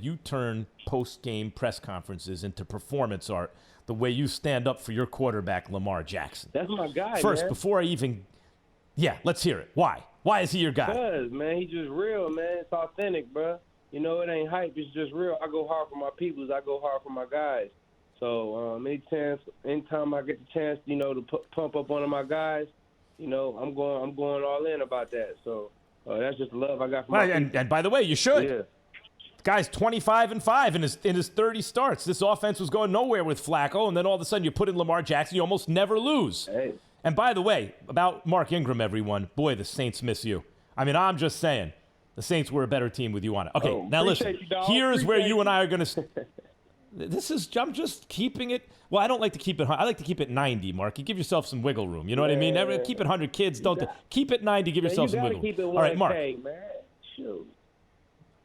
You turn post-game press conferences into performance art the way you stand up for your quarterback, Lamar Jackson. That's my guy, First, man. before I even – yeah, let's hear it. Why? Why is he your guy? Because, man, he's just real, man. It's authentic, bro. You know, it ain't hype. It's just real. I go hard for my peoples. I go hard for my guys. So anytime I get the chance, you know, to pump up one of my guys, you know, I'm going all in about that. So that's just the love I got for my people. And by the way, you should. Yeah. Guy's 25-5 in his 30 starts. This offense was going nowhere with Flacco, and then all of a sudden you put in Lamar Jackson, you almost never lose. Hey. And by the way, about Mark Ingram, everyone, boy, the Saints miss you. I mean, I'm just saying, the Saints were a better team with you on it. Okay, now listen, here's where you and I are going to I'm just keeping it. Well, I don't like to keep it. I like to keep it 90, Mark. You give yourself some wiggle room. You know what I mean? Never keep it 100 kids. Keep it 90. Give yourself some wiggle room. Keep it 1K, all right, Mark. Man. Shoot.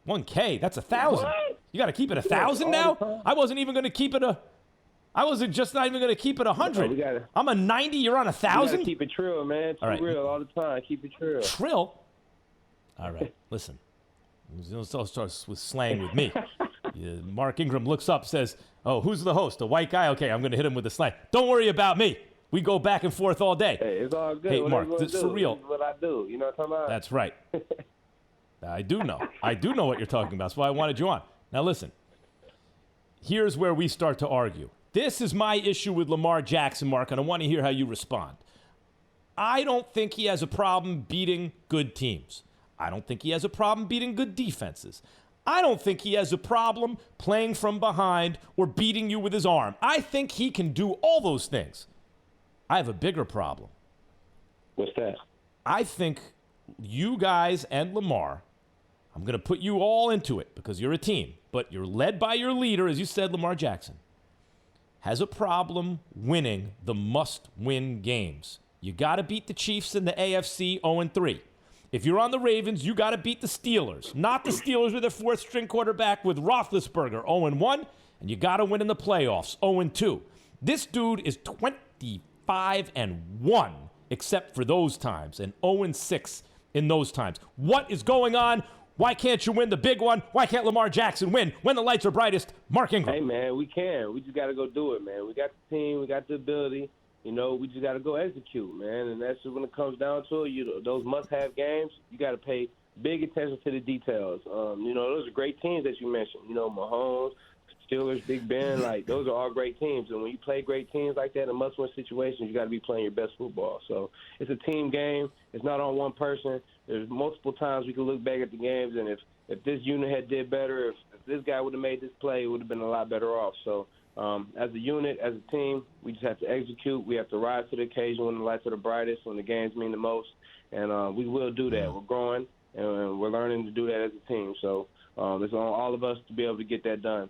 1K. That's 1,000. What? You got to keep it 1,000 now. I wasn't even going to keep it I wasn't just not even going to keep it 100. No, I'm a 90. You're on 1,000. Keep it trill, man. Too real all the time. Keep it trill. Trill. All right. Listen. It all starts with slang with me. Mark Ingram looks up, says, "Oh, who's the host? A white guy? Okay, I'm going to hit him with the slang. Don't worry about me. We go back and forth all day." Hey, it's all good. Hey, Mark, this for real. This is what I do. You know what I'm talking about? That's right. I do know. I do know what you're talking about. That's why I wanted you on. Now, listen. Here's where we start to argue. This is my issue with Lamar Jackson, Mark, and I want to hear how you respond. I don't think he has a problem beating good teams. I don't think he has a problem beating good defenses. I don't think he has a problem playing from behind or beating you with his arm. I think he can do all those things. I have a bigger problem. What's that? I think you guys and Lamar, I'm going to put you all into it because you're a team, but you're led by your leader, as you said, Lamar Jackson, has a problem winning the must-win games. You got to beat the Chiefs in the AFC 0-3. If you're on the Ravens, you got to beat the Steelers. Not the Steelers with their fourth-string quarterback with Roethlisberger, 0-1. And you got to win in the playoffs, 0-2. This dude is 25-1, except for those times, and 0-6 in those times. What is going on? Why can't you win the big one? Why can't Lamar Jackson win when the lights are brightest? Mark Ingram. Hey, man, we can. We just got to go do it, man. We got the team. We got the ability. You know, we just got to go execute, man. And that's when it comes down to it. Those must-have games, you got to pay big attention to the details. You know, those are great teams that you mentioned. You know, Mahomes, Steelers, Big Ben, like those are all great teams. And when you play great teams like that in must-win situations, you got to be playing your best football. So it's a team game. It's not on one person. There's multiple times we can look back at the games, and if this unit had did better, if this guy would have made this play, it would have been a lot better off. So as a unit, as a team, we just have to execute. We have to rise to the occasion when the lights are the brightest, when the games mean the most, and we will do that. We're growing, and we're learning to do that as a team. So it's on all of us to be able to get that done.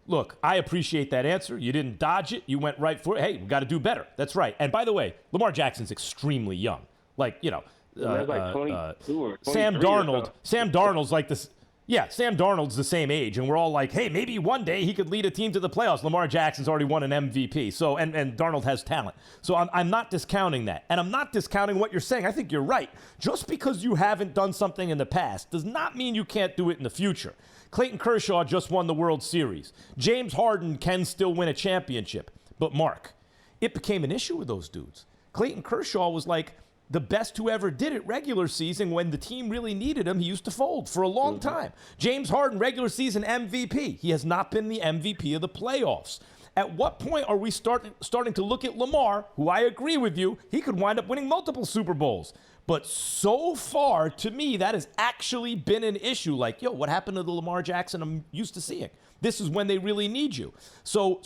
Look, I appreciate that answer. You didn't dodge it. You went right for it. Hey, we got to do better. That's right. And by the way, Lamar Jackson's extremely young. Like, you know, like 22 or 23 Sam Darnold. or so. Sam Darnold's like this. Yeah, Sam Darnold's the same age, and we're all like, hey, maybe one day he could lead a team to the playoffs. Lamar Jackson's already won an MVP, so and Darnold has talent. So I'm not discounting that, and I'm not discounting what you're saying. I think you're right. Just because you haven't done something in the past does not mean you can't do it in the future. Clayton Kershaw just won the World Series. James Harden can still win a championship. But, Mark, it became an issue with those dudes. Clayton Kershaw was like the best who ever did it regular season. When the team really needed him, he used to fold for a long time. James Harden, regular season MVP. He has not been the MVP of the playoffs. At what point are we starting to look at Lamar, who I agree with you, he could wind up winning multiple Super Bowls. But so far, to me, that has actually been an issue. Like, yo, what happened to the Lamar Jackson I'm used to seeing? This is when they really need you. So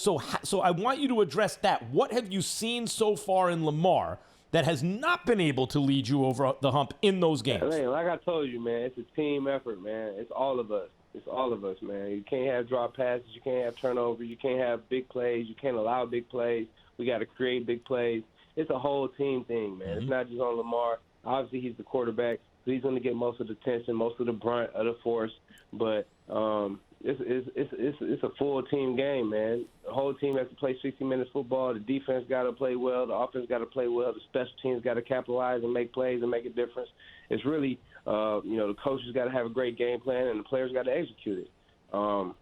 I want you to address that. What have you seen so far in Lamar that has not been able to lead you over the hump in those games? Man, like I told you, man, it's a team effort, man. It's all of us. It's all of us, man. You can't have drop passes. You can't have turnovers. You can't have big plays. You can't allow big plays. We got to create big plays. It's a whole team thing, man. It's not just on Lamar. Obviously, he's the quarterback, so he's going to get most of the attention, most of the brunt of the force. But it's it's a full team game, man. The whole team has to play 60 minutes football. The defense got to play well. The offense got to play well. The special teams got to capitalize and make plays and make a difference. It's really, the coaches got to have a great game plan, and the players got to execute it. And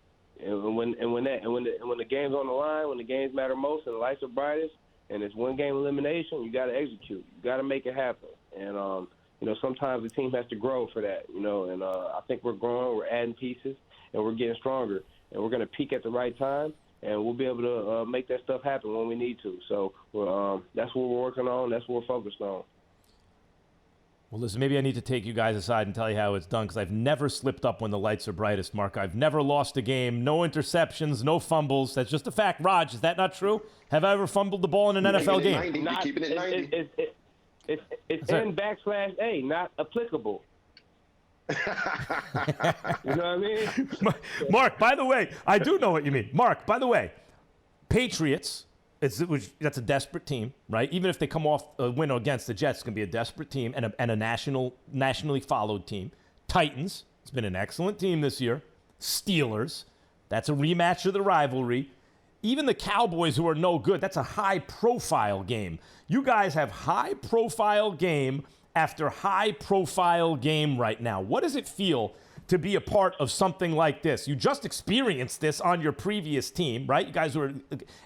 when the game's on the line, when the games matter most, and the lights are brightest, and it's one game elimination, you got to execute. You got to make it happen. And sometimes the team has to grow for that. And I think we're growing. We're adding pieces, and we're getting stronger. And we're going to peak at the right time, and we'll be able to make that stuff happen when we need to. So that's what we're working on. That's what we're focused on. Well, listen, maybe I need to take you guys aside and tell you how it's done, because I've never slipped up when the lights are brightest, Mark. I've never lost a game. No interceptions, no fumbles. That's just a fact. Raj, is that not true? Have I ever fumbled the ball in an NFL game? You're keeping it 90. It's N\A, not applicable. You know what I mean? Mark, by the way, I do know what you mean. Mark, by the way, Patriots, that's a desperate team, right? Even if they come off a win against the Jets, it's going to be a desperate team and a nationally followed team. Titans, it's been an excellent team this year. Steelers, that's a rematch of the rivalry. Even the Cowboys, who are no good, that's a high-profile game. You guys have high-profile game after high-profile game right now. What does it feel to be a part of something like this? You just experienced this on your previous team, right? You guys were,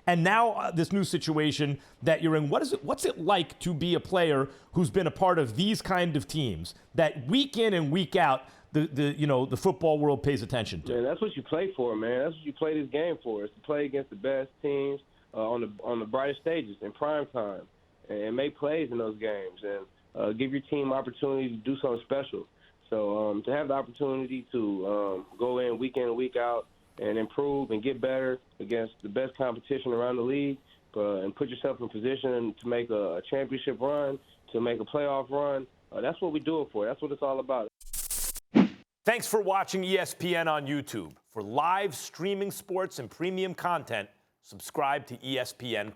and now this new situation that you're in. What's it like to be a player who's been a part of these kind of teams that week in and week out the football world pays attention to? Man, that's what you play for, man. That's what you play this game for. Is to play against the best teams on the brightest stages in prime time, and make plays in those games, and give your team opportunity to do something special. So to have the opportunity to go in and week out and improve and get better against the best competition around the league, and put yourself in position to make a championship run, to make a playoff run, that's what we do it for. That's what it's all about. Thanks for watching ESPN on YouTube. For live streaming sports and premium content, subscribe to ESPN+.